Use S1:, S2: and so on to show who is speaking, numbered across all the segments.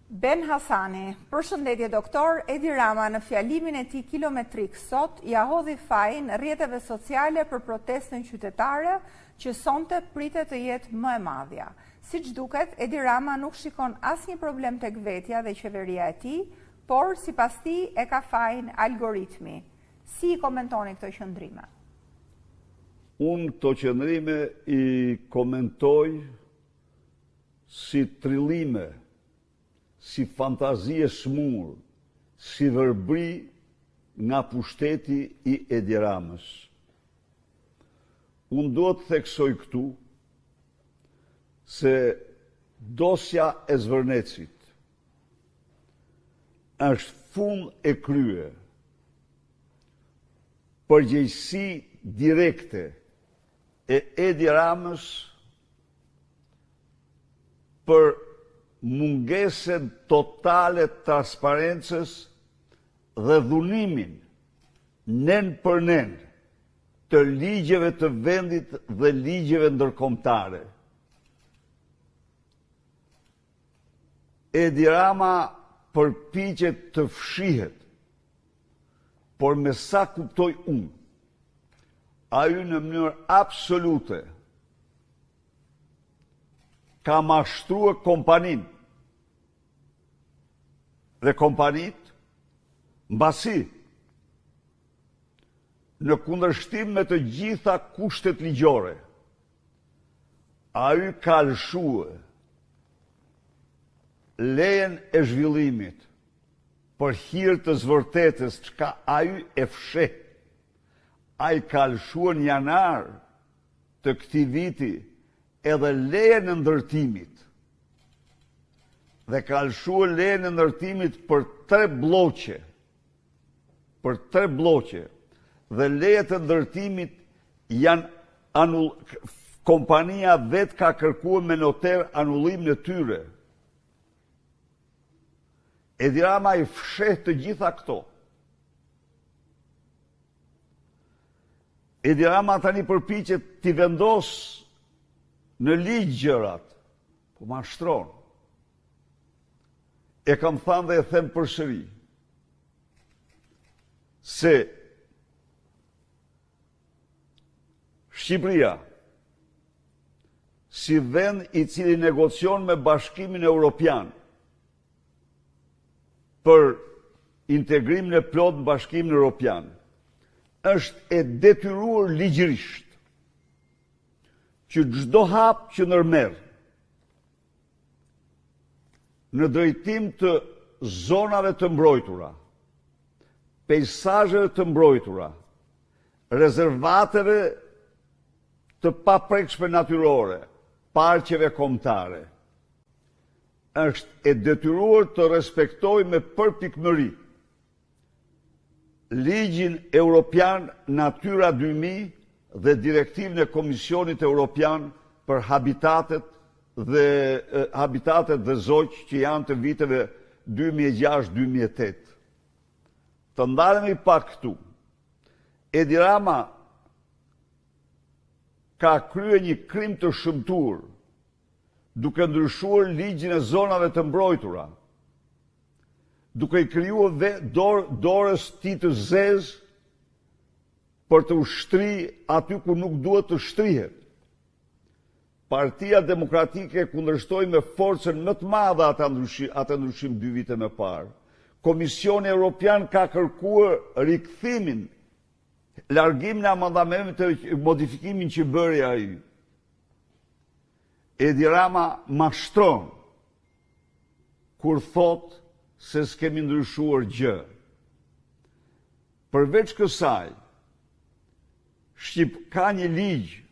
S1: Ben Hasani, përshëndetje doktor, Edi Rama në fjalimin e tij kilometrik sot ja hodhi fajin rrjeteve sociale për protestën qytetare që sonte pritet të jetë më e madhja. Siç duket, Edi Rama nuk shikon asnjë problem tek vetja dhe qeveria e tij, por sipas tij e ka fajin algoritmi. Si i komentoni këto qëndrime?
S2: Unë këto qëndrime i komentoj si trillime, si fantazie smur, si vërbri nga pushteti i Edi Ramës. Unë do të theksoj këtu se dosja e Zvërnecit është fund e krye, përgjegjësi direkte e Edi Ramës për mungesën totale transparencës dhe dhunimin nen për nen të ligjeve të vendit dhe ligjeve ndërkombëtare. Edi Rama përpiqet të fshihet, por me sa kuptoj unë, ai në mënyrë absolute ka mashtruar kompaninë dhe kompanit mbasi në kundërshtim me të gjitha kushtet ligjore. Ai ka lëshuar lejen e zhvillimit për hir të zvërtetës çka ai e fsheh. Ai ka lëshuar në janar të këtij viti edhe lejen e ndërtimit. Dhe ka lëshuar lejen e ndërtimit për 3 bloqe. Për 3 bloqe. Dhe lejet e ndërtimit janë kompania vetë ka kërkuar me noter anullimin e tyre. Edi Rama i fsheh të gjitha këto. Edi Rama tani përpiqet t'i vendos në ligj gjërat, po mashtron. E kam thënë dhe e them përsëri, se Shqipëria, si vend i cili negocion me Bashkimin Evropian për integrimin e plot në Bashkimin Evropian, është e detyruar ligjërisht që çdo hap që nërmerr në drejtim të zonave të mbrojtura, pejsazheve të mbrojtura, rezervateve të paprekshme natyrore, parqeve kombëtare, është e detyruar të respektojë me përpikmëri ligjin Europian Natyra 2000 dhe direktivën e Komisionit Evropian për habitatet dhe zoq që janë të viteve 2006-2008. Të ndalemi pak këtu. Edi Rama ka kryer një krim të shëmtuar, duke ndryshuar ligjin e zonave të mbrojtura, duke i krijuar dorës tij të zezë për të ushtri aty ku nuk duhet të shtrihet. Partia Demokratike kundërshtoi me forcën më të madhe atë ndryshim 2 vite më parë. Komisioni Evropian ka kërkuar rikthimin, largimin e amendamenteve të modifikimin që bëri ai. Edi Rama mashtron kur thot se s'kemi ndryshuar gjë. Përveç kësaj, ka një ligj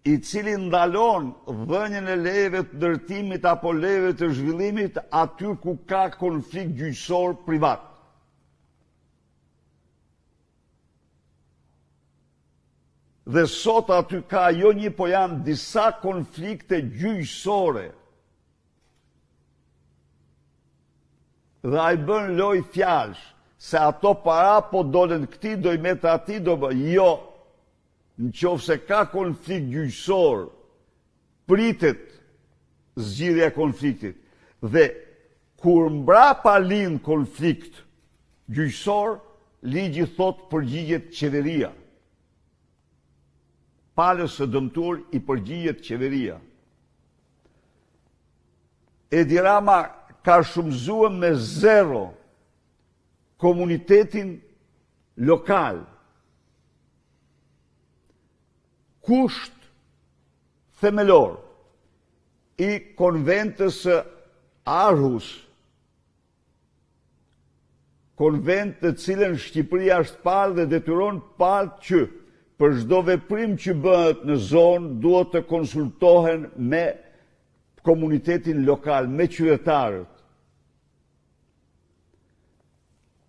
S2: i cili ndalon dhënien e lejeve të ndërtimit apo lejeve të zhvillimit aty ku ka konflikt gjyqësor privat. Dhe sot aty ka jo një, po janë disa konflikte gjyqësore. Dhe ai bën loj fjalësh, se ato para po dolen këti, do i metë ati, jo, në qoftë se ka konflikt gjyqësor, pritet zgjidhja e konfliktit. Dhe kur mbrapa lind konflikt gjyqësor, ligji thot përgjigjet qeveria. Palës së dëmtuar i përgjigjet qeveria. Edi Rama ka shumëzuar me zero komunitetin lokal. Kusht themelor i konventës së Aarhus, konvent të cilën Shqipëria është parë dhe detyron parë që për çdo veprim që bëhet në zonë duhet të konsultohen me komunitetin lokal, me qytetarët.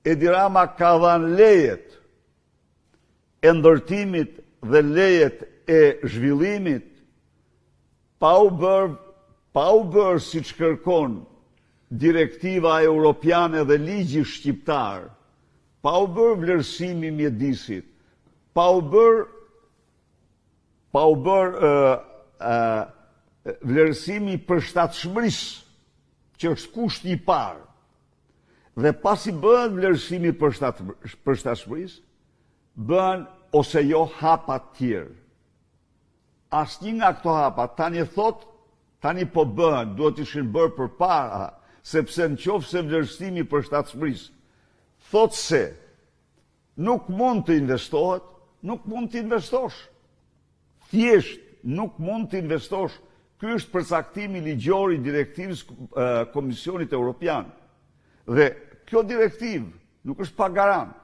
S2: Edi Rama ka dhënë lejet e ndërtimit dhe lejet e zhvillimit pa u bërë siç kërkon direktiva europiane dhe ligji shqiptar, pa u bërë vlerësimi i mjedisit, pa u bërë vlerësimi i përshtatshmërisë, që është kushti i parë. Dhe pasi bëhet vlerësimi i përshtatshmërisë, bëhen ose jo hapa të tjerë. Asnjë nga këto hapa tani po bëhen, duhet ishin bërë përpara, sepse nëse vlerësimi i përshtatshmërisë thotë se nuk mund të investohet, nuk mund të investosh. Thjesht nuk mund të investosh. Ky është përcaktimi ligjor i direktivës Komisionit Evropian. Dhe kjo direktivë nuk është pa garant.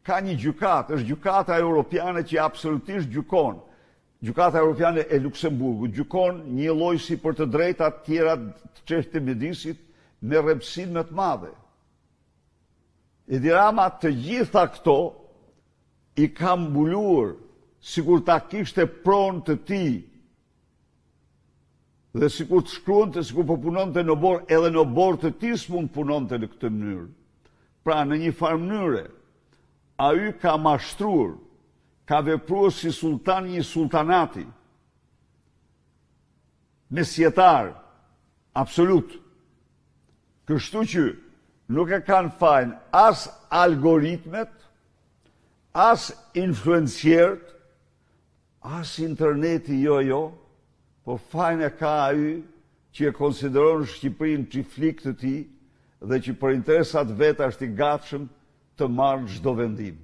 S2: Ka një gjykatë, është gjykata europiane që absolutisht gjykon. Gjykata Europiane e Luksemburgut gjykon një lloj si për të drejtat tjera të çështjes të mjedisit me rrepsin më të madhe. Edi Rama të gjitha këto i ka mbuluar sikur ta kishte pronë të tij dhe sikur të shkruante, sikur po punonte në borë, edhe në borë të tij s'mund punonte në këtë mënyrë. Pra në një farë mënyre, ai ka mashtruar, ka vepruar si sultan një sultanati, mesjetar, absolut. Kështu që nuk e kanë fajin as algoritmet, as influencierët, as interneti jo, po fajin e ka ai që e konsideron Shqipërinë çiflik të tij dhe që për interesat vet është i gatshëm të marrë çdo vendim.